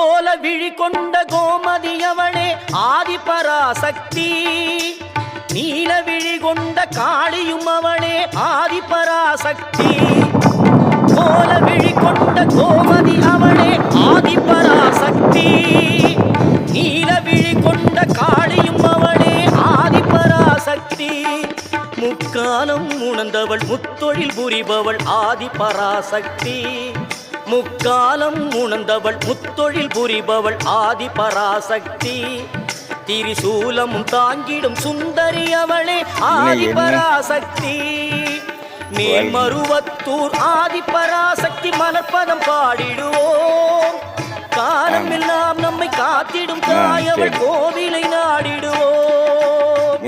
கோல விழி கொண்ட கோமதியவளே ஆதிபராசக்தி. நீல விழி கொண்ட காளியும் அவளே ஆதிபராசக்தி. கோல விழி கொண்ட கோமதி அவளே ஆதிபராசக்தி. நீல விழி கொண்ட காளியும் அவளே ஆதிபராசக்தி. முக்காலம் உணர்ந்தவள் முத்தொழில் புரிபவள் ஆதிபராசக்தி. முக்காலம் உணர்ந்தவள் முத்தொழில் புரிபவள் ஆதிபராசக்தி. திரிசூலமும் தாங்கிடும் சுந்தரி அவளே ஆதிபராசக்தி. மேல்மருவத்தூர் ஆதிபராசக்தி மலர்பதம் பாடிடுவோம். காலம் எல்லாம் நம்மை காத்திடும் தாயவள் கோவிலை நாடிடுவோம்.